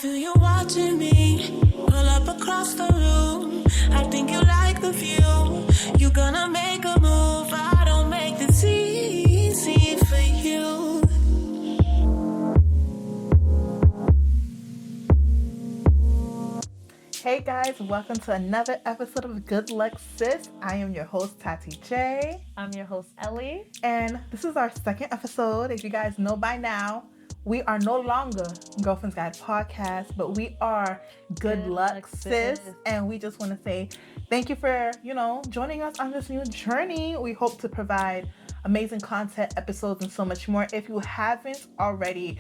feel you watching me. Pull up across the room. I think you like the view. You gonna make a move. I don't make this easy for you. Hey guys, welcome to another episode of Good Luck Sis. I am your host, Tati J. I'm your host, Ellie. And this is our second episode. If you guys know by now, we are no longer Girlfriend's Guide Podcast, but we are Good Luck Sis. And we just want to say thank you for, joining us on this new journey. We hope to provide amazing content, episodes, and so much more. If you haven't already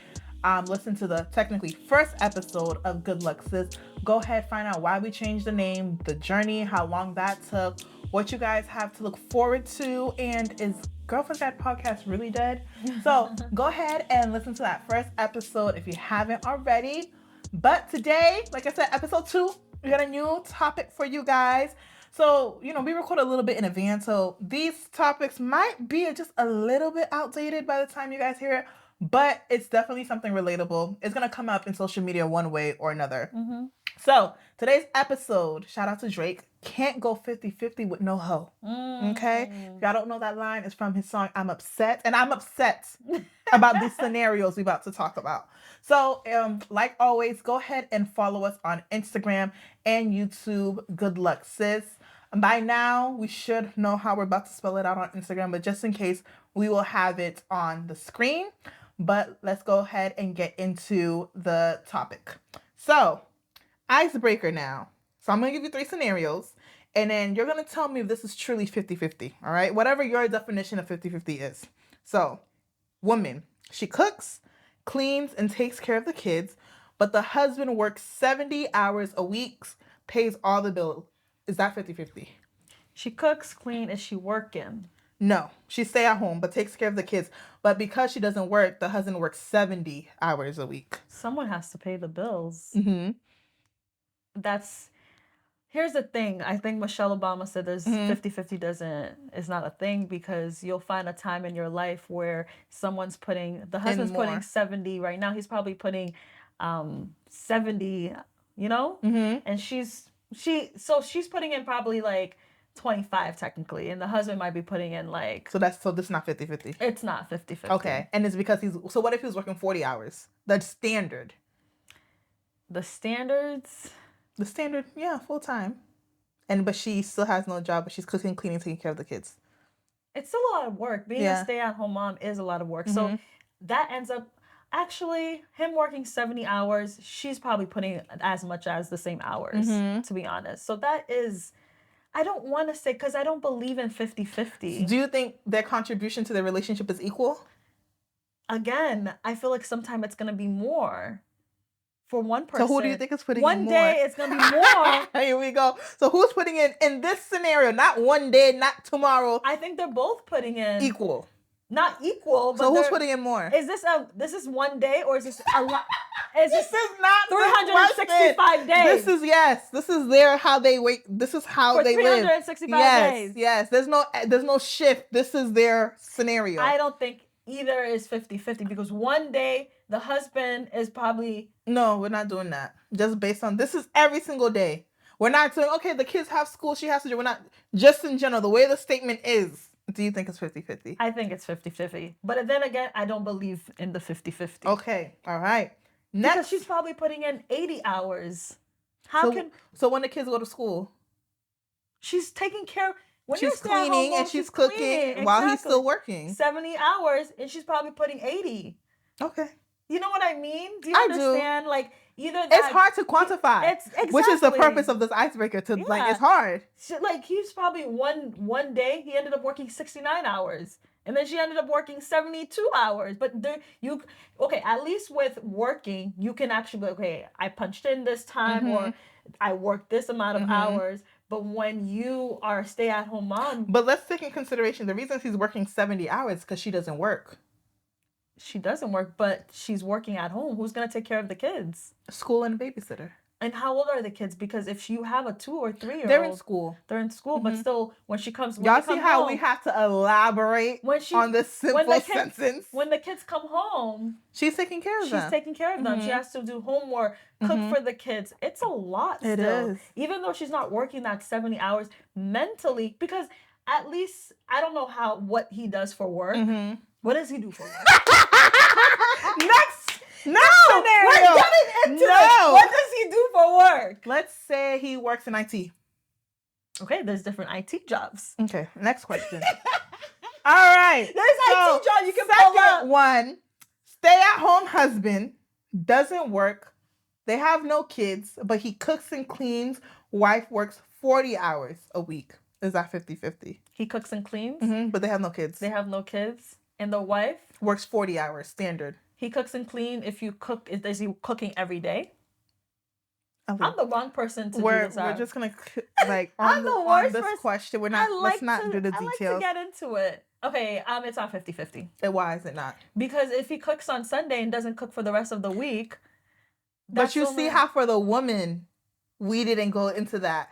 listened to the technically first episode of Good Luck Sis, go ahead, find out why we changed the name, the journey, how long that took, what you guys have to look forward to, and is Girlfriend's Guide Podcast really dead? So go ahead and listen to that first episode if you haven't already. But today, like I said, episode 2, we got a new topic for you guys. So, we record a little bit in advance, so these topics might be just a little bit outdated by the time you guys hear it, but it's definitely something relatable. It's going to come up in social media one way or another. Mm-hmm. So, today's episode, shout out to Drake, can't go 50-50 with no hoe. Okay? If y'all don't know that line, it's from his song, I'm Upset. And I'm upset about these scenarios we're about to talk about. So, like always, go ahead and follow us on Instagram and YouTube, Good Luck Sis. And by now, we should know how we're about to spell it out on Instagram, but just in case, we will have it on the screen. But let's go ahead and get into the topic. So, icebreaker now. So I'm going to give you 3 scenarios, and then you're going to tell me if this is truly 50-50, all right? Whatever your definition of 50-50 is. So, woman, she cooks, cleans, and takes care of the kids, but the husband works 70 hours a week, pays all the bills. Is that 50-50? She cooks, clean. Is she working? No, she stay at home, but takes care of the kids. But because she doesn't work, the husband works 70 hours a week. Someone has to pay the bills. Mm-hmm. Here's the thing. I think Michelle Obama said there's 50-50 is not a thing, because you'll find a time in your life where the husband's putting 70 right now. He's probably putting 70, and she's putting in probably like 25 technically, and the husband might be putting in like... So this is not 50-50? It's not 50-50. Okay. And it's because so what if he was working 40 hours? The standard. The standards? The standard, yeah, full time. But she still has no job, but she's cooking, cleaning, taking care of the kids. It's still a lot of work. Being a stay-at-home mom is a lot of work. Mm-hmm. So that ends up... Actually, him working 70 hours, she's probably putting as much as the same hours, to be honest. So that is... I don't want to say, because I don't believe in 50-50. Do you think their contribution to the relationship is equal? Again, I feel like sometimes it's going to be more for one person. So who do you think is putting in more? One day it's going to be more. Here we go. So who's putting in this scenario? Not one day, not tomorrow. I think they're both putting in. Equal. Not equal, but so who's putting in more? Is this is one day, or is this a lot? This is not 365 days. This is how they wait. This is how they live. 365 days. Yes. There's no shift. This is their scenario. I don't think either is 50-50, because one day the husband is probably... No, we're not doing that. Just based on, this is every single day. We're not saying, okay, the kids have school, she has to do. We're not, just in general, the way the statement is. Do you think it's 50-50? I think it's 50-50. But then again, I don't believe in the 50-50. Okay. All right. Next. Because she's probably putting in 80 hours. So when the kids go to school? She's taking care... She's cleaning and she's cooking while he's still working. 70 hours, and she's probably putting 80. Okay. You know what I mean? Do you understand? Do. Like, either that... It's hard to quantify. Exactly. Which is the purpose of this icebreaker. It's hard. Like, he's probably one day, he ended up working 69 hours. And then she ended up working 72 hours. But at least with working, you can actually be, okay, I punched in this time, or I worked this amount of hours. But when you are a stay-at-home mom... But let's take in consideration, the reason she's working 70 hours is because she doesn't work. She doesn't work, but she's working at home. Who's going to take care of the kids? School and a babysitter. And how old are the kids? Because if you have a 2 or 3-year-old, They're in school. They're in school, but still, when she comes, Y'all see how we have to elaborate on this simple sentence? When the kids come home, she's taking care of them. She's taking care of them. She has to do homework, cook for the kids. It's a lot still. It is. Even though she's not working that 70 hours mentally, because at least, I don't know what he does for work. What does he do for work? Next scenario. We're getting into it. What does he do for work? Let's say he works in IT. Okay, there's different IT jobs. Okay, next question. All right. There's IT jobs you can pull up. Second one, stay-at-home husband, doesn't work. They have no kids, but he cooks and cleans. Wife works 40 hours a week. Is that 50-50? He cooks and cleans? But they have no kids. They have no kids. And the wife? Works 40 hours, standard. He cooks and cleans. If you cook, is he cooking every day? Okay. I'm the wrong person to do this. We're just going to, on this question, let's not do the details. I like to get into it. Okay, it's not 50-50. Why is it not? Because if he cooks on Sunday and doesn't cook for the rest of the week. But you see how for the woman, we didn't go into that.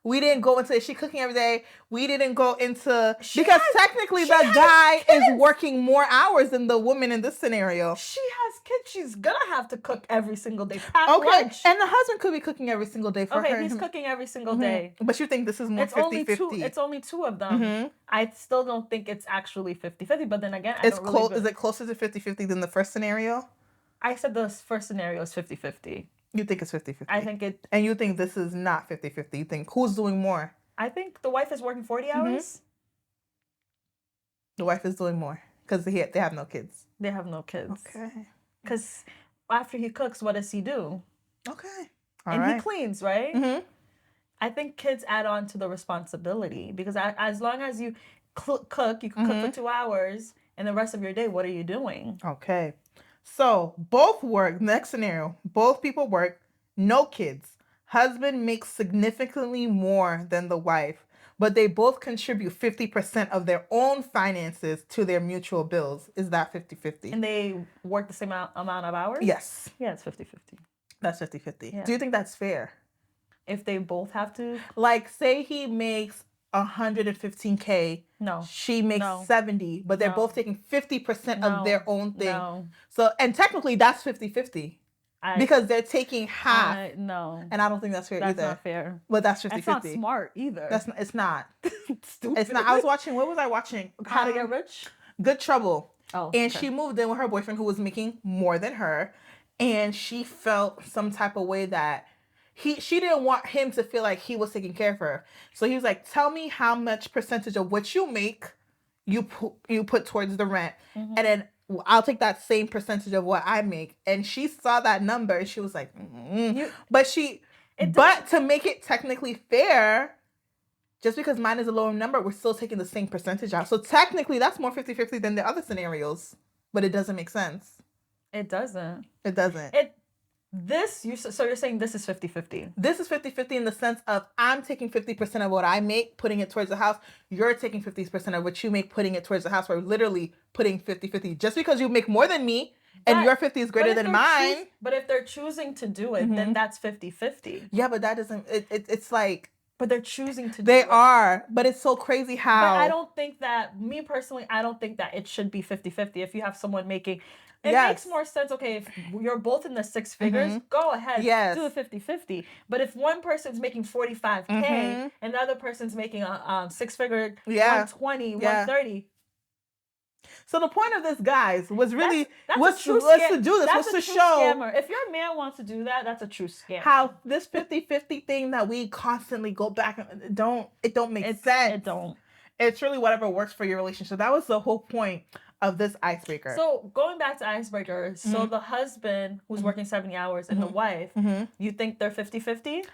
We didn't go into, is she cooking every day? We didn't go into, because technically the guy is working more hours than the woman in this scenario. She has kids. She's going to have to cook every single day. Lunch. And the husband could be cooking every single day for her. Okay, he's cooking every single day. But you think this is more 50-50? It's only two of them. I still don't think it's actually 50-50, but then again, is it closer to 50-50 than the first scenario? I said the first scenario is 50-50. You think it's 50-50? I think it... And you think this is not 50-50? You think who's doing more? I think the wife is working 40 hours. The wife is doing more because they have no kids. They have no kids. Okay. Because after he cooks, what does he do? Okay. He cleans, right? I think kids add on to the responsibility because as long as you cook, you can cook for 2 hours, and the rest of your day, what are you doing? Okay. So both work. Next scenario, both people work, no kids. Husband makes significantly more than the wife, but they both contribute 50% of their own finances to their mutual bills. Is that 50-50? And they work the same amount of hours? Yes. Yeah, it's 50-50. That's 50-50. Yeah. Do you think that's fair? If they both have to? Like, say he makes $115K. No. She makes 70, but they're both taking 50% of their own thing. No. So, and technically that's 50-50. Because they're taking half. No. And I don't think that's fair either. That's not fair. But that's 50-50. That's not smart either. It's not. Stupid. It's not. What was I watching? How to Get Rich? Good Trouble. Oh. And she moved in with her boyfriend who was making more than her. And she felt some type of way that she didn't want him to feel like he was taking care of her. So he was like, tell me how much percentage of what you make you put towards the rent. And then I'll take that same percentage of what I make. And she saw that number and she was like, but to make it technically fair, just because mine is a lower number, we're still taking the same percentage out. So technically that's more 50-50 than the other scenarios, but it doesn't make sense. It doesn't. It doesn't. So you're saying this is 50-50? This is 50-50 in the sense of I'm taking 50% of what I make, putting it towards the house. You're taking 50% of what you make, putting it towards the house. We're literally putting 50-50. Just because you make more than me and your 50 is greater than mine. But if they're choosing to do it, then that's 50-50. Yeah, but that doesn't, it's like. But they're choosing to do it. They are, but it's so crazy how. But I don't think that, me personally, I don't think that it should be 50-50 if you have someone making. It makes more sense, okay, if you're both in the six figures, go ahead, do the 50-50. But if one person's making $45K and the other person's making a six-figure, 120, 130. So the point of this, guys, was really was to do this, was to show. Scammer. If your man wants to do that, that's a true scam. How this 50-50 thing that we constantly go back and it don't make sense. It don't. It's really whatever works for your relationship. That was the whole point of this icebreaker. So going back to icebreaker, so the husband who's working 70 hours and the wife, you think they're 50-50?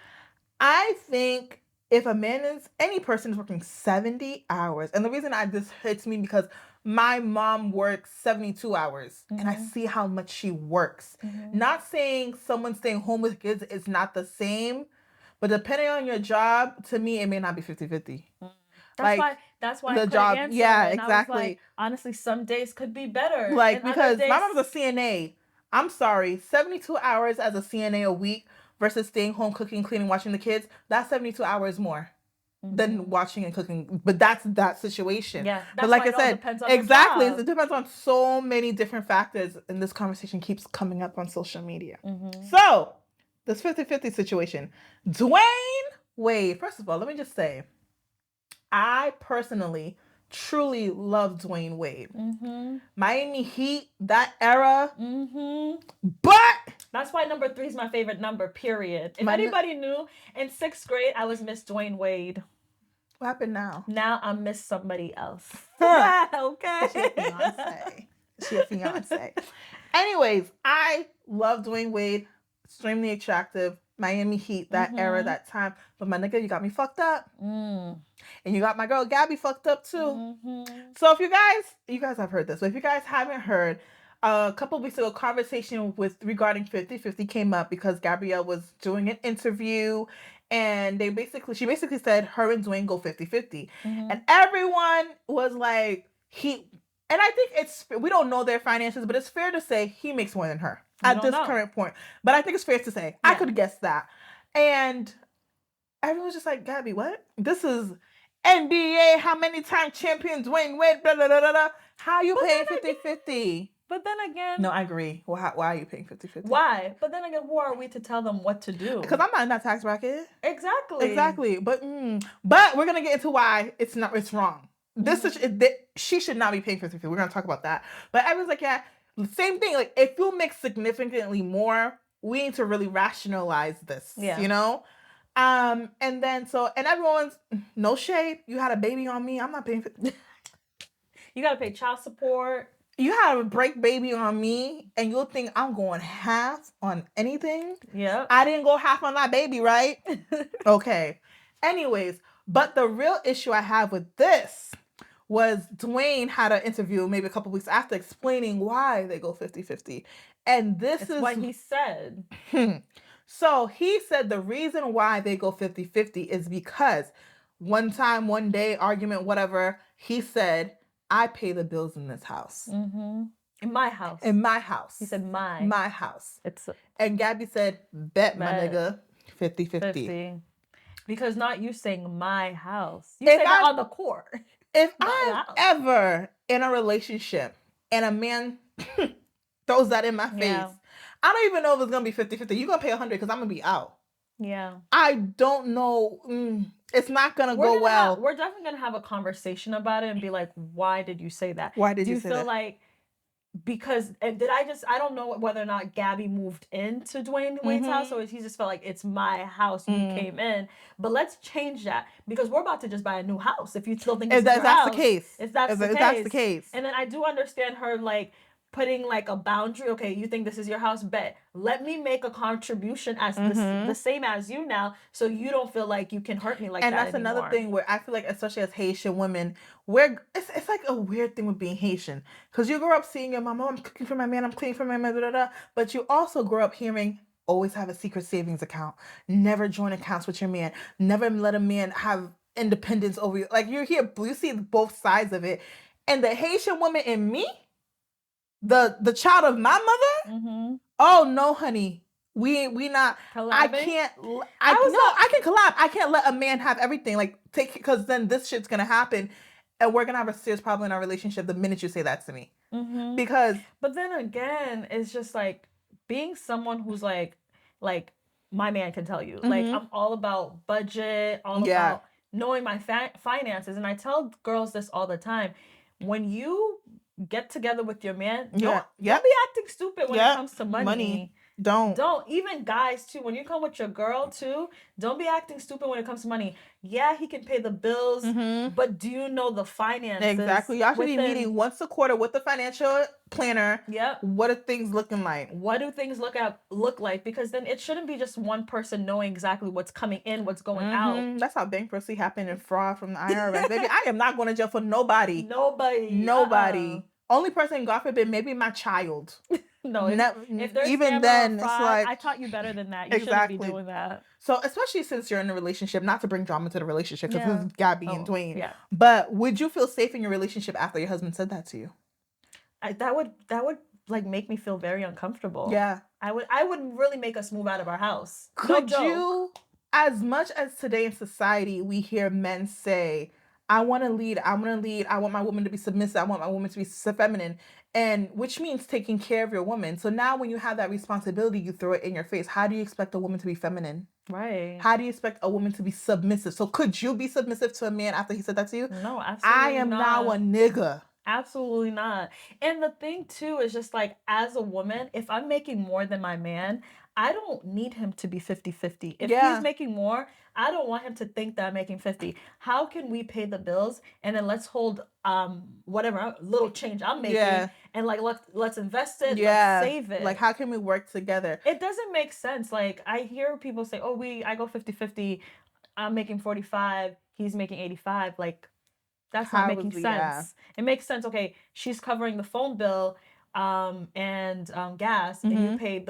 I think if any person is working 70 hours, and the reason this hits me because my mom works 72 hours and I see how much she works. Not saying someone staying home with kids is not the same, but depending on your job, to me, it may not be 50-50. That's why the job, exactly. I was like, honestly, some days could be better. Like, because my mom's a CNA. I'm sorry, 72 hours as a CNA a week versus staying home, cooking, cleaning, watching the kids, that's 72 hours more than watching and cooking. But that's that situation. Yeah, but that's like why I it all said, depends on exactly, the job. it depends on so many different factors, and this conversation keeps coming up on social media. So, this 50-50 situation, Dwayne Wade. First of all, let me just say, I personally truly love Dwayne Wade. Miami Heat, that era. But that's why number 3 is my favorite number, period. If anybody knew, in 6th grade, I was Miss Dwayne Wade. What happened now? Now I'm Miss somebody else. Okay. She a fiance. She a fiance. Anyways, I love Dwayne Wade. Extremely attractive. Miami Heat, that era, that time. But my nigga, you got me fucked up. And you got my girl Gabby fucked up too. So if you guys have heard this, but if you guys haven't heard, a couple of weeks ago, conversation regarding 50-50 came up because Gabrielle was doing an interview, and she basically said her and Dwayne go 50-50. And everyone was like, and I think we don't know their finances, but it's fair to say he makes more than her at this current point. But I think it's fair to say. Yeah. I could guess that. And everyone's just like, Gabby, what? This is NBA, how many time champion Dwayne Wade, blah, blah, blah, blah, blah. How are you paying 50-50? But then again... No, I agree. Well, why are you paying 50-50? Why? But then again, who are we to tell them what to do? Because I'm not in that tax bracket. Exactly. But we're going to get into why it's wrong. She should not be paying 50-50. We're going to talk about that. But everyone's like, yeah, same thing. Like, if you make significantly more, we need to really rationalize this, you know? And everyone's, no shade. You had a baby on me. I'm not paying for You got to pay child support. You had a break baby on me, and you'll think I'm going half on anything? Yeah. I didn't go half on that baby, right? Okay. Anyways, but the real issue I have with this was Dwayne had an interview maybe a couple weeks after explaining why they go 50-50. And this is what he said. So he said the reason why they go 50-50 is because one time, one day, argument, whatever, he said, I pay the bills in this house. In my house. In my house. He said my. My house. And Gabby said, bet my nigga, 50-50. Because not you saying my house. You say that on the court. If I'm ever in a relationship and a man throws that in my face, I don't even know if it's going to be 50-50. You're going to pay 100 because I'm going to be out. Yeah. I don't know. It's not going to go well. We're definitely going to have a conversation about it and be like, why did you say that? Why did you say that? Do you feel like, because, and I don't know whether or not Gabby moved into Dwayne Wade's house, or he just felt like it's my house, you came in. But let's change that, because we're about to just buy a new house. If you still think it's your house. If that's the case. And then I do understand her, like, putting like a boundary. Okay, you think this is your house? Bet. Let me make a contribution as the same as you now, so you don't feel like you can hurt me like that. And that's anymore. another thing where I feel like, especially as Haitian women, it's like a weird thing with being Haitian, because you grow up seeing your mom, oh, I'm cooking for my man, I'm cleaning for my man, blah, blah, blah. But you also grow up hearing, always have a secret savings account, never join accounts with your man, never let a man have independence over you. Like, you see both sides of it. And the Haitian woman in me, the child of my mother, oh no, honey, we not collabing? I can collab. I can't let a man have everything, like, because then this shit's gonna happen and we're gonna have a serious problem in our relationship the minute you say that to me. But then again, it's just like being someone who's like my man can tell you, like, I'm all about budget, all about knowing my finances. And I tell girls this all the time: when you get together with your man, don't be acting stupid when it comes to money. Don't. Even guys too, when you come with your girl too, don't be acting stupid when it comes to money. Yeah, he can pay the bills, but do you know the finances? Exactly. Y'all should be meeting once a quarter with the financial planner. Yep. What are things looking like? What do things look like? Because then it shouldn't be just one person knowing exactly what's coming in, what's going out. That's how bankruptcy happened and fraud from the IRS. Baby, I am not going to jail for nobody. Nobody. Only person, God forbid, maybe my child. No, if there's even then, fraud, it's like, I taught you better than that. You shouldn't be doing that. So, especially since you're in a relationship, not to bring drama to the relationship, because this is Gabby and Dwayne. Yeah. But would you feel safe in your relationship after your husband said that to you? That would like make me feel very uncomfortable. Yeah. I would really make us move out of our house. Could No joke. you, as much as today in society we hear men say, I want to lead, I want to lead, I want my woman to be submissive, I want my woman to be feminine, and which means taking care of your woman. So now when you have that responsibility, you throw it in your face. How do you expect a woman to be feminine? Right. How do you expect a woman to be submissive? So could you be submissive to a man after he said that to you? No, absolutely I am now a nigga. Absolutely not. And the thing too is just like, as a woman, if I'm making more than my man, I don't need him to be 50-50. If he's making more, I don't want him to think that I'm making 50. How can we pay the bills and then let's hold whatever little change I'm making and like let's invest it, let's save it. Like how can we work together? It doesn't make sense. Like I hear people say, "Oh, I go 50-50. I'm making 45, he's making 85." Like that's not making sense. Yeah. It makes sense. Okay, she's covering the phone bill and gas, and you pay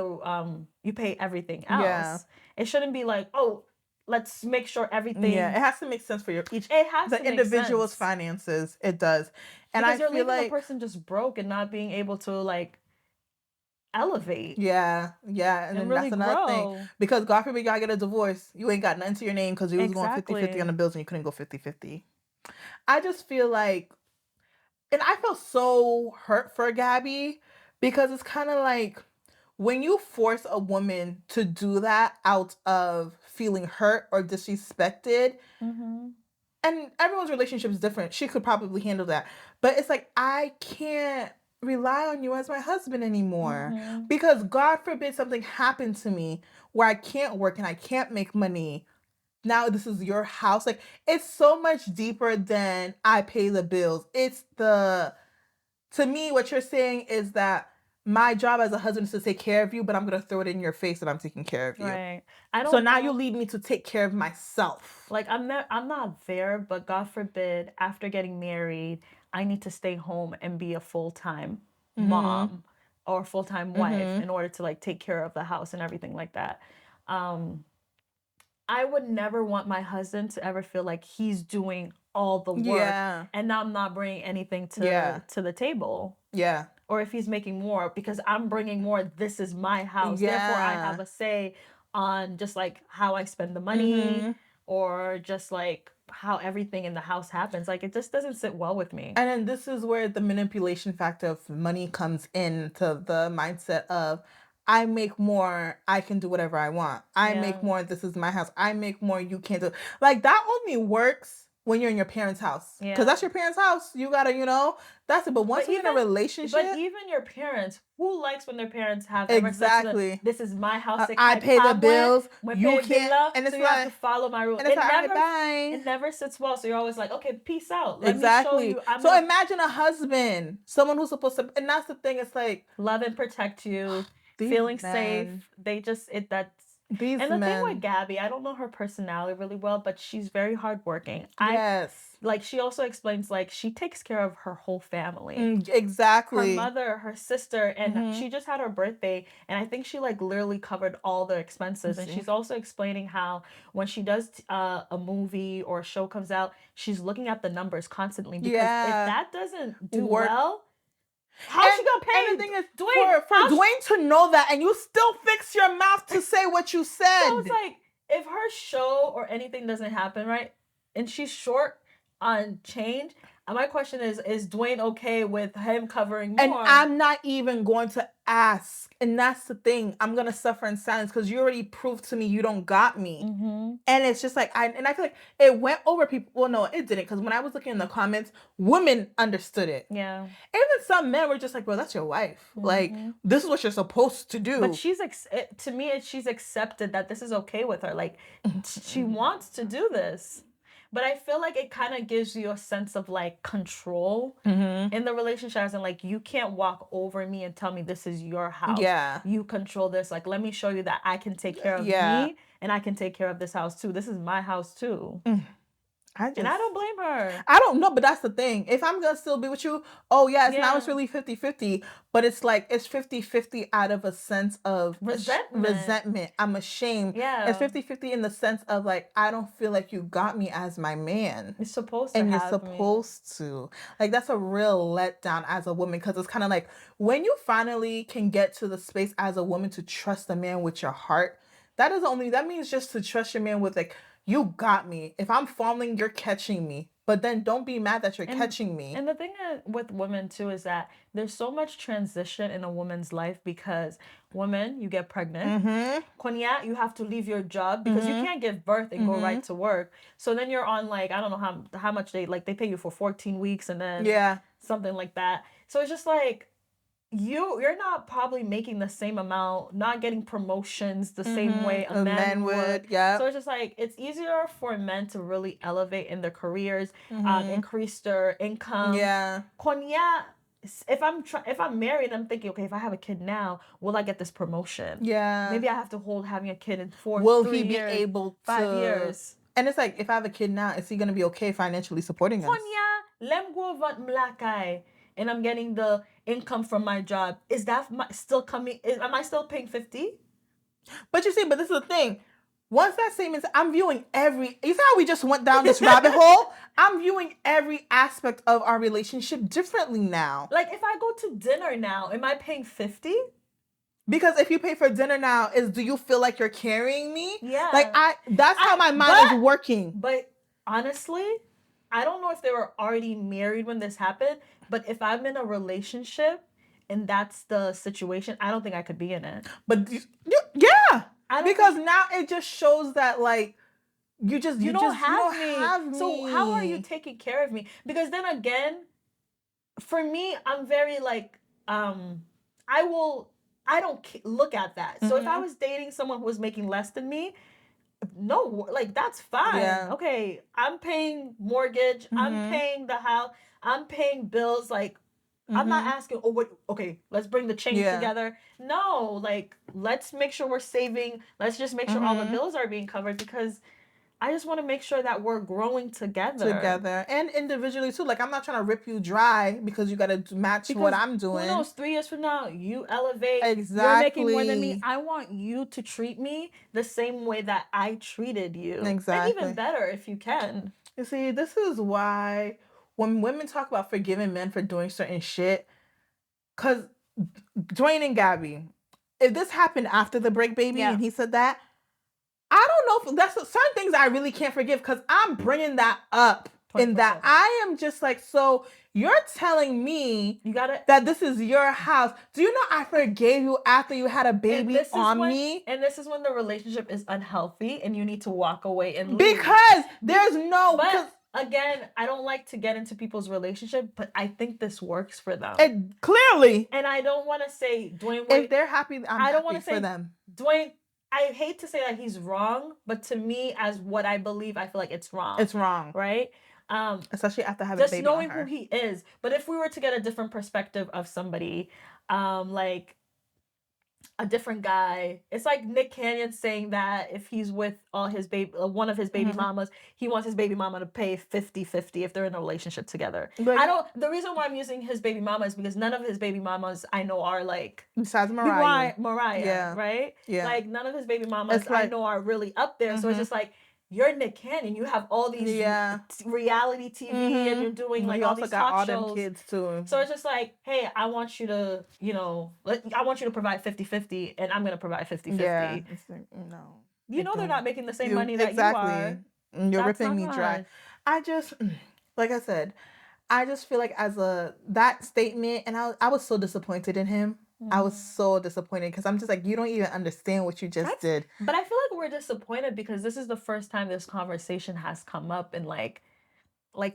you pay everything else. Yeah. It shouldn't be like, oh, let's make sure everything. Yeah, it has to make sense for your each. It has the individual's finances. It does, and because I feel like a person just broke and not being able to like elevate. Yeah, and then really that's another thing. Because God forbid y'all get a divorce, you ain't got nothing to your name because you was going 50-50 on the bills and you couldn't go 50-50. I just feel like, and I feel so hurt for Gabby because it's kind of like when you force a woman to do that out of feeling hurt or disrespected, and everyone's relationship is different. She could probably handle that. But it's like, I can't rely on you as my husband anymore because God forbid something happened to me where I can't work and I can't make money. Now this is your house. Like, it's so much deeper than I pay the bills. It's to me, what you're saying is that my job as a husband is to take care of you, but I'm going to throw it in your face that I'm taking care of you. Right. So now you lead me to take care of myself. Like, I'm not there, but God forbid, after getting married, I need to stay home and be a full-time mom or full-time wife in order to like take care of the house and everything like that. I would never want my husband to ever feel like he's doing all the work and I'm not bringing anything to the table. Yeah. Or if he's making more because I'm bringing more, this is my house. Therefore, I have a say on just like how I spend the money or just like how everything in the house happens. Like, it just doesn't sit well with me. And then this is where the manipulation factor of money comes into the mindset of, I make more, I can do whatever I want. I make more, this is my house. I make more, you can't do. Like, that only works when you're in your parents' house. Because that's your parents' house. You gotta, that's it. But once you're in a relationship. But even your parents, who likes when their parents have exactly. This is my house. I pay the bills. You can't. And it's so you have to follow my rules. And it's like, bye. It never sits well. So you're always like, okay, peace out. Let me show you. So imagine a husband, someone who's supposed to, and that's the thing. It's like, love and protect you. Feeling safe. They just and the thing with Gabby, I don't know her personality really well, but she's very hardworking. Like, she also explains, like, she takes care of her whole family. Exactly. Her mother, her sister, and she just had her birthday, and I think she, like, literally covered all the expenses. And she's also explaining how when she does a movie or a show comes out, she's looking at the numbers constantly because if that doesn't do well, how's she gonna pay? And the thing is, Dwayne, for Dwayne to know that and you still fix your mouth to say what you said. So it's like, if her show or anything doesn't happen, right, and she's short on change, my question is Dwayne okay with him covering more? And I'm not even going to ask. And that's the thing. I'm going to suffer in silence because you already proved to me you don't got me. And it's just like, I feel like it went over people. Well, no, it didn't. Because when I was looking in the comments, women understood it. Yeah. Even some men were just like, bro, that's your wife. Like, this is what you're supposed to do. But she's accepted that this is okay with her. Like, she wants to do this. But I feel like it kind of gives you a sense of like control in the relationship, and like, you can't walk over me and tell me this is your house. Yeah. You control this. Like, let me show you that I can take care of me and I can take care of this house too. This is my house too. And I don't blame her. I don't know, but that's the thing. If I'm going to still be with you, oh, yes, now it's Yeah. really 50-50. But it's like, it's 50-50 out of a sense of resentment. I'm ashamed. Yeah. It's 50-50 in the sense of, like, I don't feel like you got me as my man. You're supposed to And you're have supposed to. Like, that's a real letdown as a woman. Because it's kind of like, when you finally can get to the space as a woman to trust a man with your heart, that means just to trust your man with, like, you got me. If I'm falling, you're catching me. But then don't be mad that you're catching me. And the thing with women too is that there's so much transition in a woman's life because women, you get pregnant. Konya, you have to leave your job because you can't give birth and go right to work. So then you're on, like, I don't know how much they pay you for 14 weeks and then something like that. So it's just like, you're not probably making the same amount, not getting promotions the same way a man would. Yeah. So it's just like, it's easier for men to really elevate in their careers, increase their income. Yeah. Konya, if I'm married, I'm thinking, okay, if I have a kid now, will I get this promotion? Yeah. Maybe I have to hold having a kid in 4 will 3 he be years, able to 5 years? And it's like, if I have a kid now, is he gonna be okay financially supporting us? Konya, lem go vat mlakai. And I'm getting the income from my job. Is that still coming? Am I still paying 50? But you see, this is the thing. Once that statement, I'm viewing you see how we just went down this rabbit hole? I'm viewing every aspect of our relationship differently now. Like, if I go to dinner now, am I paying 50? Because if you pay for dinner now, do you feel like you're carrying me? Yeah. Like, that's how my mind is working. But honestly, I don't know if they were already married when this happened, but if I'm in a relationship and that's the situation, I don't think I could be in it. But yeah, because now it just shows that, like, you don't have me. So how are you taking care of me? Because then again, for me, I'm very like, I don't look at that. So if I was dating someone who was making less than me, no, like, that's fine. Yeah. Okay, I'm paying mortgage, I'm paying the house, I'm paying bills. Like, I'm not asking, okay, let's bring the change together. No, like, let's make sure we're saving. Let's just make sure all the bills are being covered, because I just want to make sure that we're growing together. And individually too. Like, I'm not trying to rip you dry because you got to match what I'm doing. Who knows, 3 years from now, you elevate. Exactly. You're making more than me. I want you to treat me the same way that I treated you. Exactly. And even better if you can. You see, this is why when women talk about forgiving men for doing certain shit, because Dwayne and Gabby, if this happened after the break, baby, and he said that, I don't know if that's certain things I really can't forgive, because I'm bringing that up 24/7. In that I am just like, so you're telling me that this is your house. Do you know I forgave you after you had a baby on me? And this is when the relationship is unhealthy and you need to walk away and leave. Because there's no... But again, I don't like to get into people's relationship, but I think this works for them. Clearly. And I don't want to say, Dwayne... If they're happy, I don't want to say for them. Dwayne... I hate to say that he's wrong, but to me, as what I believe, I feel like it's wrong. It's wrong. Right? Especially after having a baby on her. Just knowing who he is. But if we were to get a different perspective of somebody, like a different guy, it's like Nick Cannon saying that if he's with one of his baby mamas, he wants his baby mama to pay 50-50 if they're in a relationship together. The reason why I'm using his baby mama is because none of his baby mamas I know are like... Besides Mariah. Mariah, right? Yeah. Like, none of his baby mamas I know are really up there. So it's just like, you're Nick Cannon. You have all these reality TV and you're doing like all these talk shows. All them kids too. So it's just like, hey, I want you to, I want you to provide 50-50 and I'm going to provide 50-50. Yeah. It's like, no. You know they're not making the same money that you are. You're ripping me dry. I just, like I said, I just feel like that statement, and I was so disappointed in him. I was so disappointed because I'm just like, you don't even understand what you just did. But I feel like we're disappointed because this is the first time this conversation has come up in like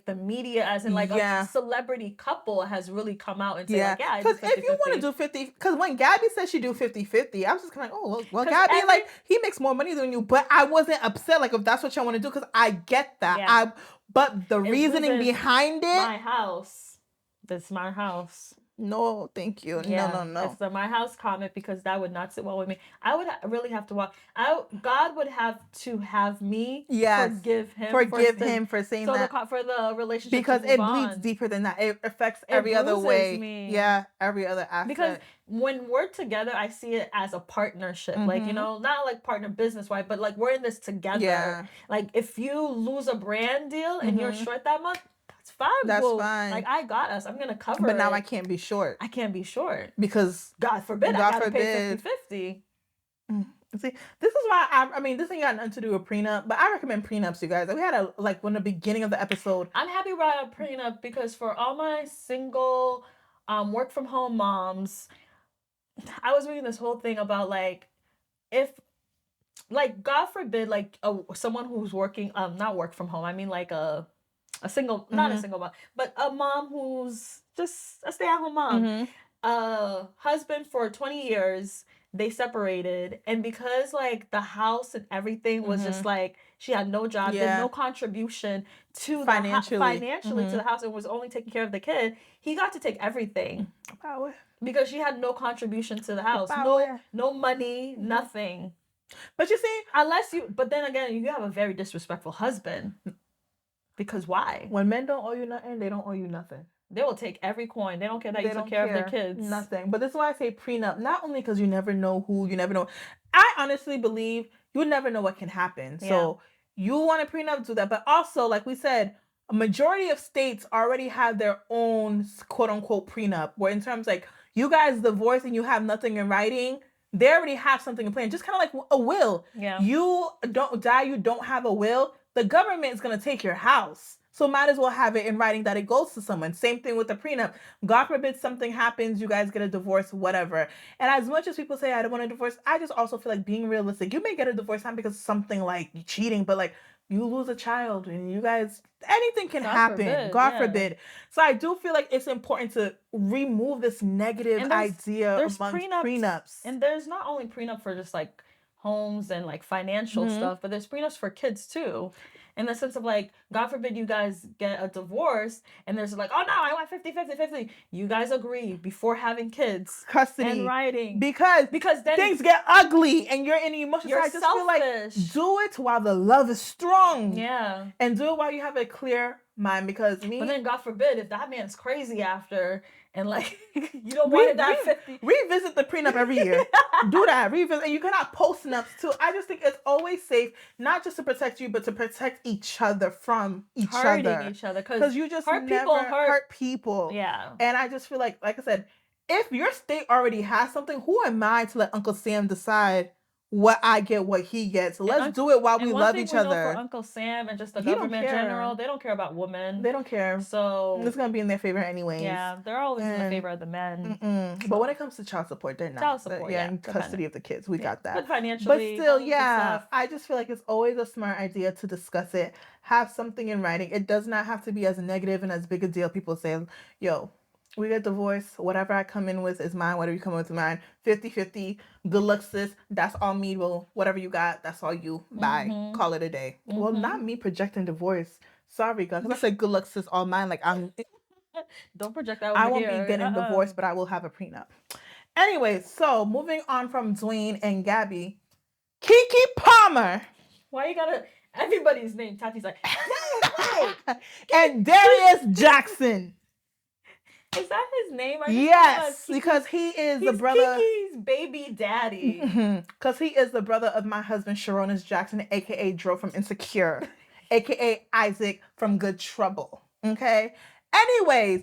the media, as in like a celebrity couple has really come out and say like, yeah, because if you want to do 50, because when Gabby said she do 50-50, I was just kind of like, oh, well, Gabby, like, he makes more money than you, but I wasn't upset, like, if that's what y'all want to do, because I get that. But the reasoning behind it, my house. That's my house. No, thank you. Yeah, No. it's the my house comment because that would not sit well with me. I would really have to walk. God would have to have me Yes. Forgive him for saying that. For the relationship Because to move it bleeds on. deeper than that. It affects It every other bruises way. me. Yeah, every other aspect. Because when we're together, I see it as a partnership. Like, not like partner business wise, but like we're in this together. Yeah. Like if you lose a brand deal and you're short that month, that's fine. That's fine. Like I got us. I'm gonna cover it. But now I can't be short. I can't be short. Because God forbid I gotta pay 50-50. See, this is why I mean, this ain't got nothing to do with prenup, but I recommend prenups, you guys. We had when the beginning of the episode. I'm happy about a prenup because for all my single work from home moms, I was reading this whole thing about like if like God forbid like someone who's working not work from home, I mean like a single not a single mom, but a mom who's just a stay-at-home mom. Husband for 20 years, they separated, and because like the house and everything was just like she had no job, did no contribution to financially to the house, and was only taking care of the kid, he got to take everything. Because she had no contribution to the house. No money, nothing. But you see, but then again, you have a very disrespectful husband. Because why? When men don't owe you nothing, they don't owe you nothing. They will take every coin. They don't care that you took care of their kids. Nothing. But this is why I say prenup. Not only because you never know you never know. I honestly believe you never know what can happen. Yeah. So you want a prenup, do that. But also, like we said, a majority of states already have their own quote unquote prenup. Where in terms like you guys divorce and you have nothing in writing, they already have something in plan. Just kind of like a will. Yeah. You don't die, you don't have a will. The government is going to take your house. So might as well have it in writing that it goes to someone. Same thing with the prenup. God forbid something happens, you guys get a divorce, whatever. And as much as people say, I don't want a divorce, I just also feel like being realistic. You may get a divorce not because of something like cheating, but like you lose a child and you guys, anything can happen. God forbid. So I do feel like it's important to remove this negative idea amongst prenups. And there's not only prenup for just like homes and like financial stuff, but there's prenups for kids too. In the sense of like, God forbid you guys get a divorce and there's like, oh no, I want 50-50. You guys agree before having kids. Custody. And writing. Because then things get ugly and you're in the emotional side. I just feel like do it while the love is strong. Yeah. And do it while you have a clear mind because But then God forbid if that man's crazy after and like you don't want that 50. Revisit the prenup every year. Do that. Revisit. And you cannot post nups too. I just think it's always safe, not just to protect you, but to protect each other from hurting each other. Because you just hurt people. Yeah. And I just feel like I said, if your state already has something, who am I to let Uncle Sam decide what I get, what he gets? So let's do it while we love each other. For Uncle Sam and just the government in general, they don't care about women. They don't care. So it's gonna be in their favor anyways. Yeah, they're always in the favor of the men. So. But when it comes to child support, they're not. Child support, and custody of the kids, we got that. But financially, but still, I just feel like it's always a smart idea to discuss it. Have something in writing. It does not have to be as negative and as big a deal. People say, yo, we get divorced. Whatever I come in with is mine. Whatever you come in with is mine. 50-50. Good luck, sis. That's all me. Well, whatever you got, that's all you. Bye. Call it a day. Well, not me projecting divorce. Sorry, guys. I said good luck, sis. All mine. Like I'm. Don't project that over I won't here. be getting divorced, but I will have a prenup. Anyway, so moving on from Dwayne and Gabby, Keke Palmer. Why you gotta everybody's name? Tati's like, and Darius Jackson. Is that his name? Yes, because he is the brother. Kiki's baby daddy. Because he is the brother of my husband, Sharonis Jackson, aka Dro from Insecure, aka Isaac from Good Trouble. Okay. Anyways,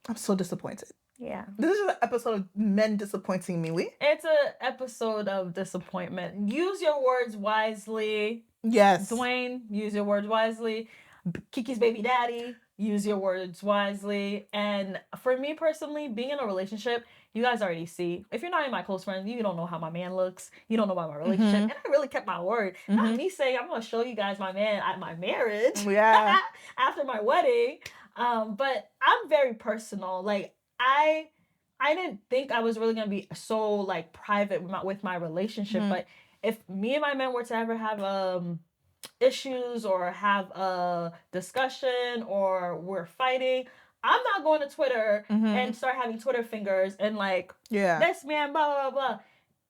I'm so disappointed. Yeah. This is an episode of men disappointing me. It's an episode of disappointment. Use your words wisely. Yes. Dwayne, use your words wisely. Kiki's baby daddy, use your words wisely. And for me personally, being in a relationship, you guys already see. If you're not in my close friends, you don't know how my man looks. You don't know about my relationship. And I really kept my word. Not me saying I'm going to show you guys my man at my marriage. Yeah. After my wedding. But I'm very personal. Like, I didn't think I was really going to be so, like, private with my relationship. But if me and my man were to ever have issues or have a discussion or we're fighting, I'm not going to Twitter Mm-hmm. and start having Twitter fingers and like, Yeah. this man, blah, blah, blah.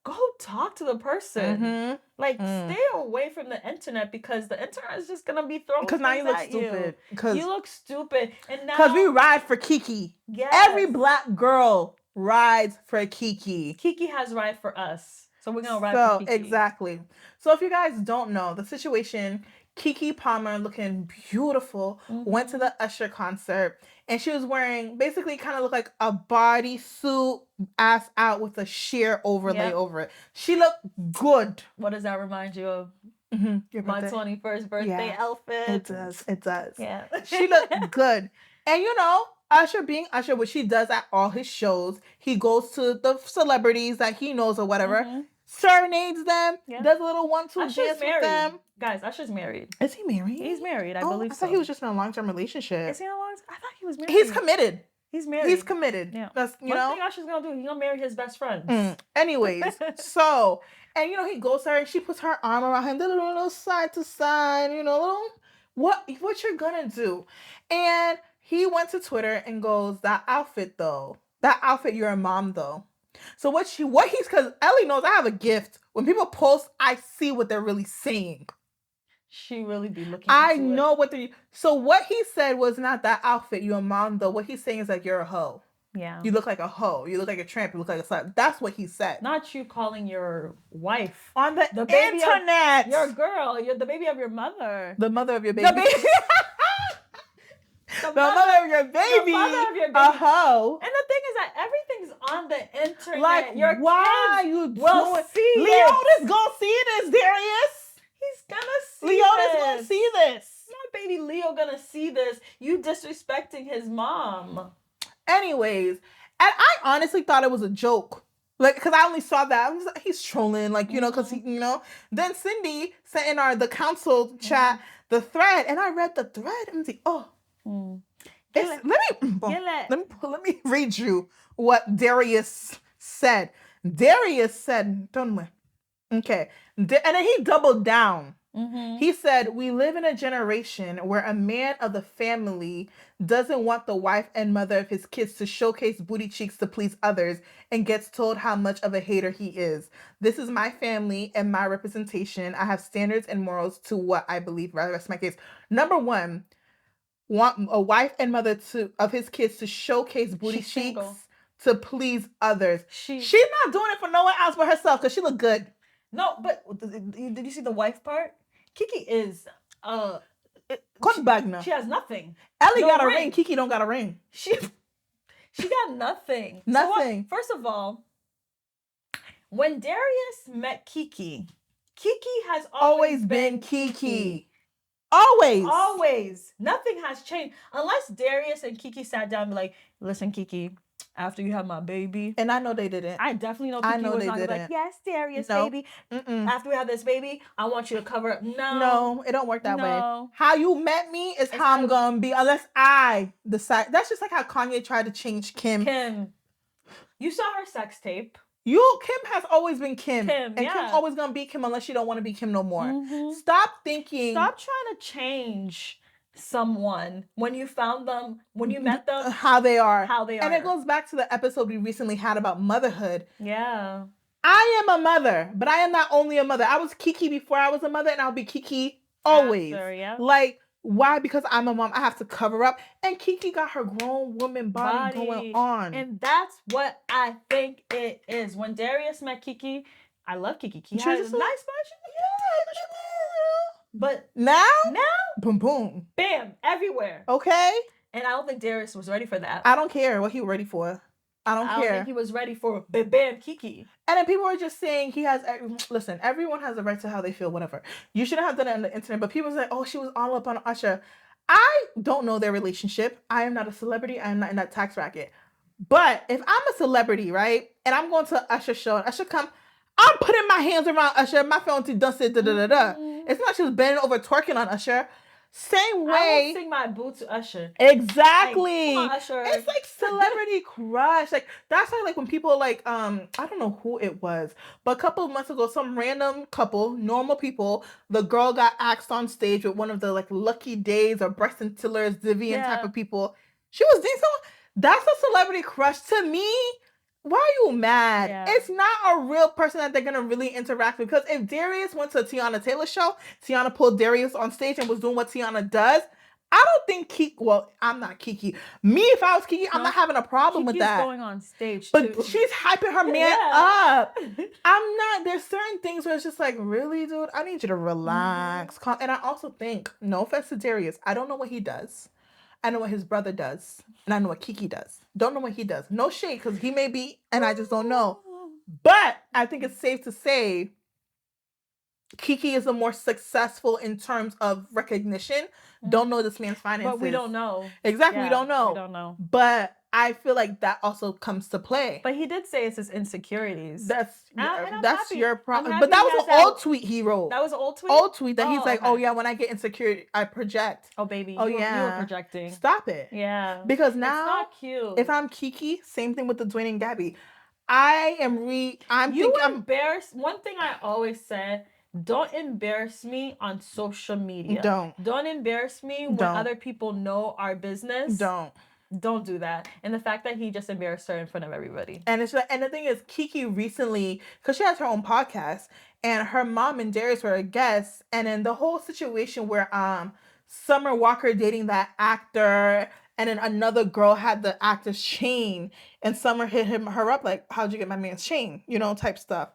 Go talk to the person. Mm-hmm. Like, stay away from the internet because the internet is just going to be throwing Because now you things look at stupid. You look stupid. And now... Because we ride for Kiki. Yes. Every black girl rides for Kiki. Kiki has ride for us. So we're going to ride for Kiki. Exactly. So if you guys don't know, the situation, Kiki Palmer, looking beautiful, went to the Usher concert. And she was wearing, basically kind of looked like a bodysuit, ass out with a sheer overlay over it. She looked good. What does that remind you of? My 21st birthday outfit. It does. Yeah. She looked good. And you know, Usher being Usher, what she does at all his shows, he goes to the celebrities that he knows or whatever, serenades them, does a little 1-2 dance with them. Guys, Usher's married. Is he married? He's married, I believe so. I thought he was just in a long-term relationship. Is he in a long-term? I thought he was married. He's committed. He's married. He's committed. Yeah. That's, One thing Usher's gonna do, he's gonna marry his best friends. Anyways, so, and you know, he goes to her and she puts her arm around him, little side to side, you know, little, what you're gonna do. And he went to Twitter and goes, that outfit, you're a mom, though. So because Ellie knows I have a gift. When people post, I see what they're really saying. She really be looking I know what so what he said was not that outfit, you're a mom, though. What he's saying is like, you're a hoe. Yeah. You look like a hoe. You look like a tramp. You look like a slut. That's what he said. Not you calling your wife. On the internet. Your girl. You're the baby of your mother. The mother of your baby. The baby. The mother of your baby. The mother of your baby. A hoe. And the thing is that everything's on the internet. Like, your why kids you will see Leona's gonna see this, Darius. He's gonna see Leona's gonna see this. My baby Leo gonna see this. You disrespecting his mom. Anyways, and I honestly thought it was a joke. Like, because I only saw that. I was like, he's trolling, like, you know, because he, you know. Then Cindy sent in the council chat the thread, and I read the thread and see, let me read you what Darius said. Darius said, don't worry. Okay. And then he doubled down. He said, we live in a generation where a man of the family doesn't want the wife and mother of his kids to showcase booty cheeks to please others and gets told how much of a hater he is. This is my family and my representation. I have standards and morals to what I believe. Rather, that's my case. Number one, want a wife and mother of his kids to showcase booty cheeks to please others. She's not doing it for no one else but herself because she look good. No, but did you see the wife part? Kiki is Bagna. She has nothing. Ellie got a ring. Kiki don't got a ring. She got nothing. Nothing. So first of all, when Darius met Kiki has always been Kiki. Always. Nothing has changed. Unless Darius and Kiki sat down and be like, listen, Kiki, after you have my baby. And I know they didn't. I definitely know Kiki was not like, yes, Darius, baby. After we have this baby, I want you to cover up. No, it don't work that way. How you met me is how I'm going to be unless I decide. That's just like how Kanye tried to change Kim. You saw her sex tape. Kim has always been Kim. And Kim's always going to be Kim unless you don't want to be Kim no more. Stop trying to change someone when you found them, when you met them, how they are. And it goes back to the episode we recently had about motherhood. Yeah. I am a mother, but I am not only a mother. I was Kiki before I was a mother, and I'll be Kiki always. After, yeah. Like, why? Because I'm a mom, I have to cover up. And Kiki got her grown woman body going on. And that's what I think it is. When Darius met Kiki, I love Kiki. Kiki has a nice body. But now, boom, boom, bam, everywhere. Okay. And I don't think Darius was ready for that. I don't care what he was ready for. I don't care. Think he was ready for bam, Kiki. And then people were just saying he has. Listen, everyone has a right to how they feel, whatever. You shouldn't have done it on the internet. But people say, oh, she was all up on Usher. I don't know their relationship. I am not a celebrity. I am not in that tax bracket. But if I'm a celebrity, right, and I'm going to Usher show, and Usher come, I'm putting my hands around Usher. My phone to dust it, da-da-da-da. It's not just bending over twerking on Usher. Same way. I will sing my boo to Usher. Exactly. Like, come on, Usher. It's like celebrity crush. Like, that's why, like, when people, like, I don't know who it was, but a couple of months ago, some random couple, normal people, the girl got axed on stage with one of the, like, Lucky Days or Bryson Tiller's Vivian type of people. She was dating someone. That's a celebrity crush to me. Why are you mad? Yeah. It's not a real person that they're gonna really interact with. Because if Darius went to a Tiana Taylor show, Tiana pulled Darius on stage and was doing what Tiana does, I don't think Kiki. Well, I'm not Kiki. Me, if I was Kiki, I'm not having a problem with that. Going on stage, but too. She's hyping her man up. I'm not. There's certain things where it's just like, really, dude. I need you to relax. And I also think, no offense to Darius, I don't know what he does. I know what his brother does, and I know what Kiki does. Don't know what he does. No shade, because he may be, and I just don't know. But I think it's safe to say Kiki is the more successful in terms of recognition. Don't know this man's finances. But we don't know. Exactly, Yeah, we don't know. We don't know. But I feel like that also comes to play. But he did say it's his insecurities. That's happy. your problem. But that was an old tweet he wrote. That was an old tweet? Old tweet that he's like, okay. Oh yeah, when I get insecure, I project. Oh baby, oh you yeah, were projecting. Stop it. Yeah. Because now, it's not cute. If I'm Kiki, same thing with the Dwayne and Gabby. I'm embarrassed. One thing I always said, don't embarrass me on social media. Don't embarrass me when other people know our business. Don't do that. And the fact that he just embarrassed her in front of everybody. And the thing is, Kiki recently, because she has her own podcast, and her mom and Darius were a guest, and then the whole situation where Summer Walker dating that actor, and then another girl had the actor's chain, and Summer hit her up like, how'd you get my man's chain? Type stuff.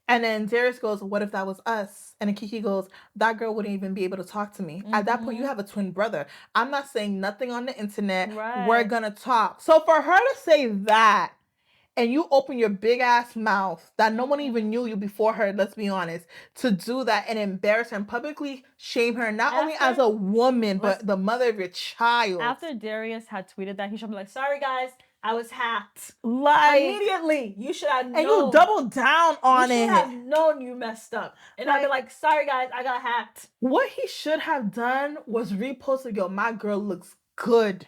And then Darius goes, what if that was us? And then Kiki goes, that girl wouldn't even be able to talk to me. At that point, you have a twin brother. I'm not saying nothing on the internet. Right. We're going to talk. So for her to say that, and you open your big ass mouth that no one even knew you before her, let's be honest, to do that and embarrass her and publicly shame her, not only as a woman, but the mother of your child. After Darius had tweeted that, he should be like, sorry guys, I was hacked. Like, immediately, you should have known. And you double down on it. You should have known you messed up. And I'd be like, sorry guys, I got hacked. What he should have done was repost it, yo, my girl looks good.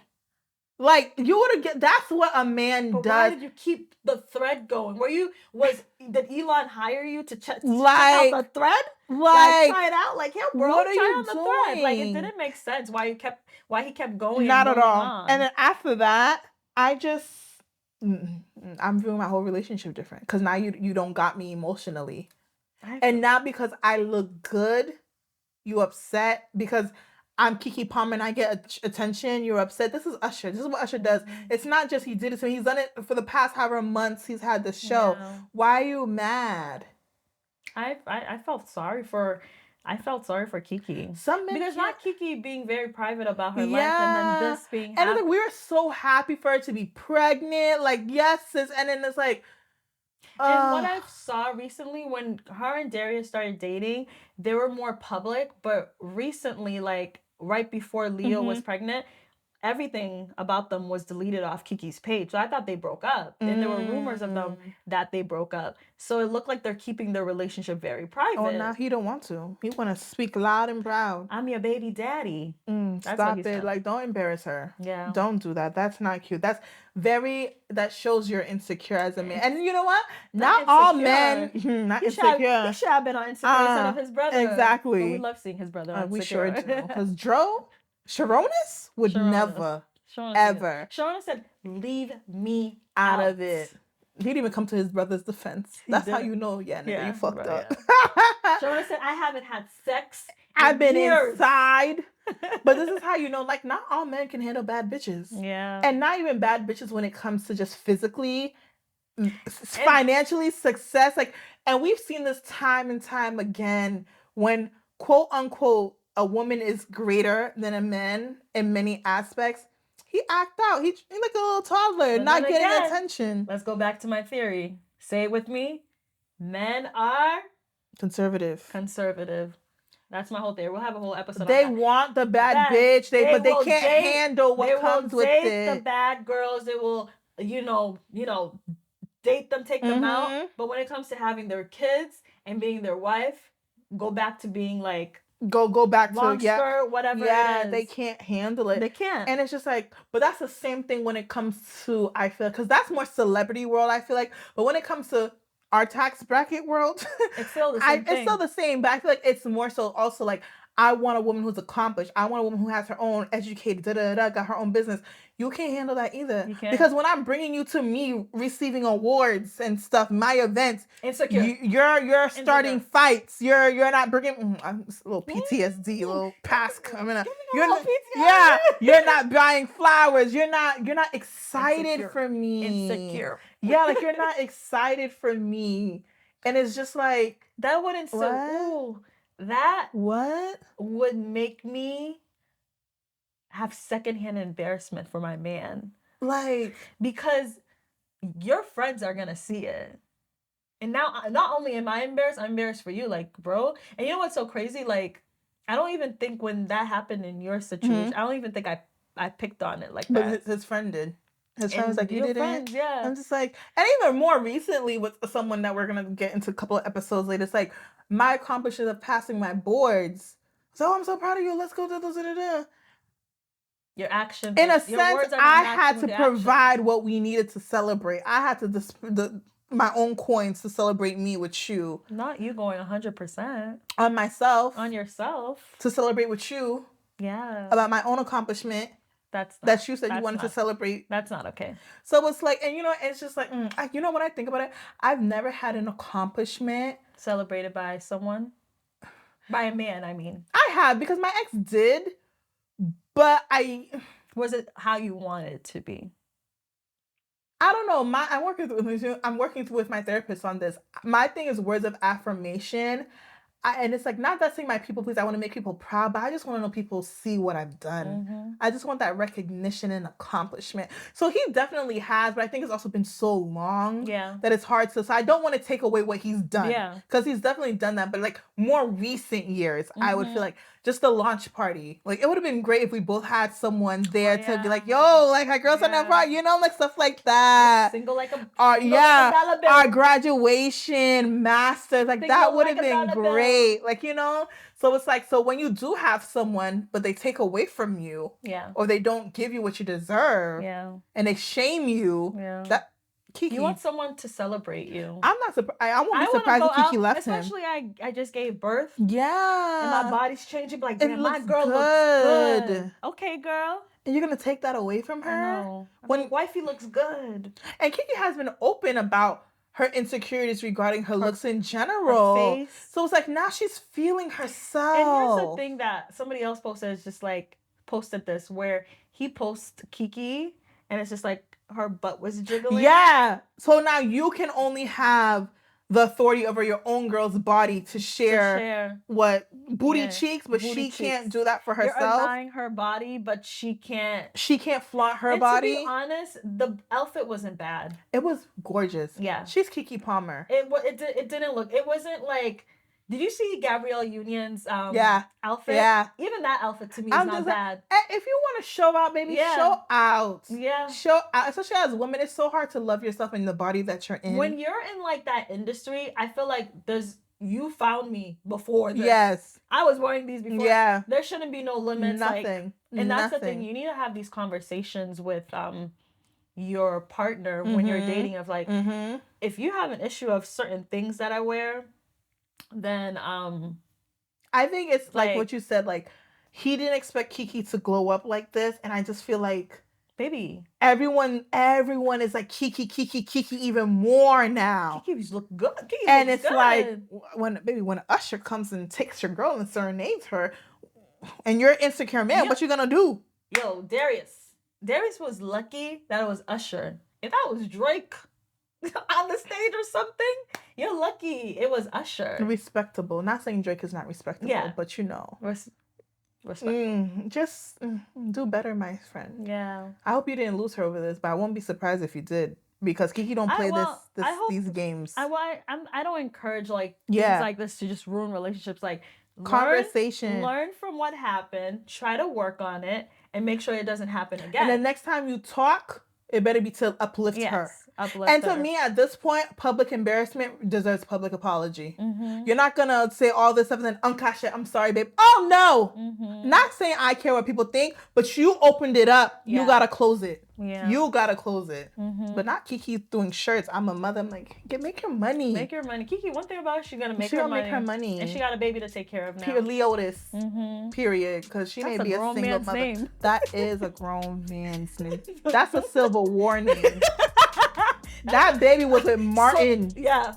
Like, you would have get, that's what a man does. Why did you keep the thread going? Did Elon hire you to check out the thread? Like try it out? Like, yeah, bro, what are try you out the doing? thread. Like, it didn't make sense why he kept going. Not at all. On. And then after that, I'm viewing my whole relationship different. Because now you don't got me emotionally. And now because I look good, you upset. Because I'm Keke Palmer and I get attention, you're upset. This is Usher. This is what Usher does. It's not just he did it. So he's done it for the past however months he's had the show. Yeah. Why are you mad? I felt sorry for Kiki. Because not Kiki being very private about her life and then this being And then we were so happy for her to be pregnant. Like, yes, sis. And then it's like, and what I saw recently when her and Darius started dating, they were more public. But recently, like right before Leo was pregnant, everything about them was deleted off Kiki's page. So I thought they broke up. And there were rumors of them that they broke up. So it looked like they're keeping their relationship very private. Oh, now he don't want to. He want to speak loud and proud. I'm your baby daddy. Stop it. Said. Like, don't embarrass her. Yeah. Don't do that. That's not cute. That shows you're insecure as a man. And you know what? Not all men. Not insecure. He should have been on Insecure instead of his brother. Exactly. But we love seeing his brother on we Insecure. sure do. Because Sharonis would never, ever. Sharonis said, leave me out of it. He didn't even come to his brother's defense. That's how you know, nigga, you fucked up. Yeah. Sharonis said, I haven't had sex I've been inside. But this is how you know, like, not all men can handle bad bitches. Yeah. And not even bad bitches when it comes to just physically, financially, success. Like, and we've seen this time and time again when, quote unquote, a woman is greater than a man in many aspects. He act out. He's like a little toddler, not getting attention. Let's go back to my theory. Say it with me. Men are conservative. That's my whole theory. We'll have a whole episode. They want the bad bitch, but they can't handle what comes with it. They will date the bad girls. They will, date them, take them out. But when it comes to having their kids and being their wife, go back to being like. Go back long to skirt, whatever it is. They can't handle it. They can't. And it's just like, but that's the same thing when it comes to, I feel, because that's more celebrity world, I feel like. But when it comes to our tax bracket world, it's still the same thing. It's still the same, but I feel like it's more so also like, I want a woman who's accomplished. I want a woman who has her own educated, got her own business. You can't handle that either. You can't. Because when I'm bringing you to me receiving awards and stuff, my events, insecure. You're starting fights. You're not bringing a little PTSD, a little past coming up. You're not buying flowers. You're not excited Insecure. for me. Insecure. Yeah, like you're not excited for me. And it's just like that wouldn't that what would make me have secondhand embarrassment for my man. Like, because your friends are gonna see it. And now not only am I embarrassed, I'm embarrassed for you, like, bro. And you know what's so crazy? Like, I don't even think when that happened in your situation, I don't even think I picked on it like that. But his friend did. His friend was like, you didn't? Friends, yeah. I'm just like, and even more recently with someone that we're going to get into a couple of episodes later, it's like, my accomplishments of passing my boards. So I'm so proud of you. Let's go do this. Your actions. In a sense, I had to provide what we needed to celebrate. I had to my own coins to celebrate me with you. Not you going 100%. On myself. On yourself. To celebrate with you. Yeah. About my own accomplishment. That you said you wanted to celebrate. That's not okay. So it's like, and it's just like, you know, when I think about it, I've never had an accomplishment celebrated by someone. By a man, I mean. I have, because my ex did, but was it how you wanted it to be? I don't know. I'm working with my therapist on this. My thing is words of affirmation. And it's like, not that saying my people please, I want to make people proud, but I just want to know people see what I've done. Mm-hmm. I just want that recognition and accomplishment. So he definitely has, but I think it's also been so long that it's hard to, so I don't want to take away what he's done. Yeah. Because he's definitely done that. But like more recent years, I would feel like just the launch party. Like it would have been great if we both had someone there to be like, yo, like our girls on that part, like stuff like that. Single like a our graduation, masters, like that would have been great. Like, so it's like, so when you do have someone, but they take away from you, or they don't give you what you deserve, and they shame you, that Kiki. You want someone to celebrate you. I'm not surprised. I won't be surprised if Kiki left him. Especially I just gave birth. Yeah. And my body's changing. Like, damn, my girl looks good. Okay, girl. And you're going to take that away from her? I know. When wifey looks good. And Kiki has been open about her insecurities regarding her looks in general. Her face. So it's like now she's feeling herself. And here's the thing that somebody else posted, is just like posted this, where he posts Kiki and it's just like her butt was jiggling. Yeah. So now you can only have the authority over your own girl's body to share what booty cheeks, but she can't do that for herself. You're admiring her body, but she can't flaunt her body. To be honest, the outfit wasn't bad. It was gorgeous. Yeah. She's Keke Palmer. It didn't look, it wasn't like, did you see Gabrielle Union's outfit? Yeah. Even that outfit to me is not bad. If you want to show out, baby, show out. Yeah. Show out. Especially as women, it's so hard to love yourself in the body that you're in. When you're in like that industry, I feel like you found me before this. Yes. I was wearing these before. Yeah. There shouldn't be no limits. Nothing. And that's the thing. You need to have these conversations with your partner when you're dating, of like, if you have an issue of certain things that I wear, then I think it's like what you said, like he didn't expect Kiki to glow up like this, and I just feel like, baby, everyone is like Kiki even more now. Kiki look good. And it's good. Like when Usher comes and takes your girl and serenades her, and you're an insecure man, what you gonna do? Yo, Darius was lucky that it was Usher. If that was Drake on the stage or something, you're lucky it was Usher. Respectable. Not saying Drake is not respectable, but respect. Just do better, my friend. Yeah. I hope you didn't lose her over this, but I won't be surprised if you did, because Kiki don't play these games. I don't encourage like things like this to just ruin relationships. Like, conversation. Learn from what happened. Try to work on it and make sure it doesn't happen again. And the next time you talk, it better be to uplift her. And to me, at this point, public embarrassment deserves public apology. You're not gonna say all this stuff and then uncashe it. I'm sorry, babe. Oh no! Not saying I care what people think, but you opened it up. Yeah. You gotta close it. Yeah. You gotta close it. But not Kiki doing shirts. I'm a mother. I'm like, make your money. Make your money. Kiki, one thing about her, she's gonna make her money. And she got a baby to take care of now. Leotis. Period. Because she may be a single mother. Name. That is a grown man's name. That's a Civil War name. That baby was with Martin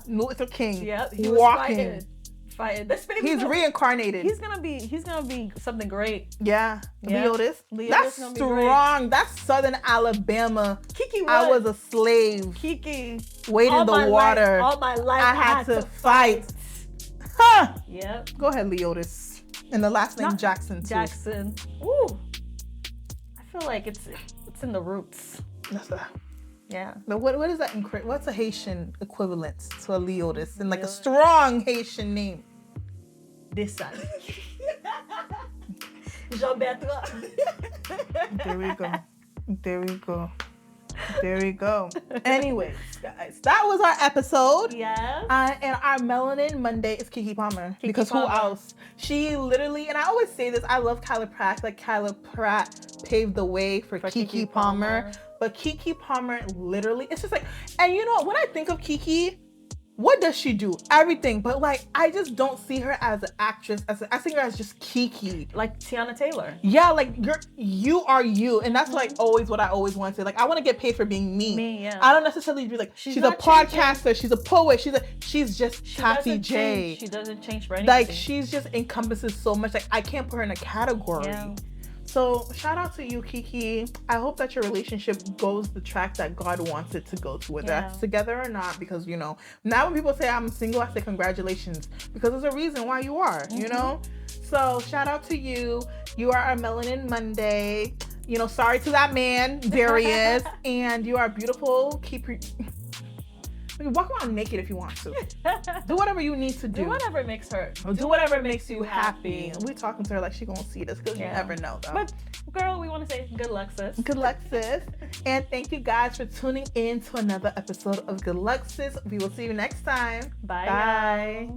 Luther King. Yeah, he was walking. Fighting. This baby he's reincarnated. He's gonna be something great. Yeah. Leotis. That's strong. That's Southern Alabama. Kiki, what? I was a slave. Kiki. Waiting the water. All my life I had to fight. Huh. Yep. Go ahead, Leotis. And the last name Jackson too. Jackson. Ooh. I feel like it's in the roots. Yeah. But what is that? What's a Haitian equivalent to a Leotis? And like a strong Haitian name. Desal. Jean-Bertrand. There we go. Anyways, guys, that was our episode. Yes. And our Melanin Monday is Keke Palmer. Because who else? She literally, and I always say this, I love Kyla Pratt. Like Kyla Pratt paved the way for Keke Palmer. But Keke Palmer literally, it's just like, and you know, when I think of Keke, what does she do? Everything. But like, I just don't see her as an actress. I see her as just Keke. Like Tiana Taylor. Yeah, like you are you. And that's like always what I always want to say. Like, I want to get paid for being me. Me, yeah. I don't necessarily be like, she's a podcaster, she's a poet, she's just Kathy J. She doesn't change for anything. Like, she's just encompasses so much. Like, I can't put her in a category. Yeah. So shout out to you, Keke. I hope that your relationship goes the track that God wants it to go to, whether that's together or not. Because, you know, now when people say I'm single, I say congratulations. Because there's a reason why you are, you know? So shout out to you. You are our Melanin Monday. You know, sorry to that man, Darius. And you are beautiful. You can walk around naked if you want to. Do whatever you need to do. Do whatever makes her. Do whatever makes you happy. We talking to her like she gonna see this because you never know though. But girl, we want to say good luck, sis. Good luck, sis. And thank you guys for tuning in to another episode of Good Luck, Sis. We will see you next time. Bye.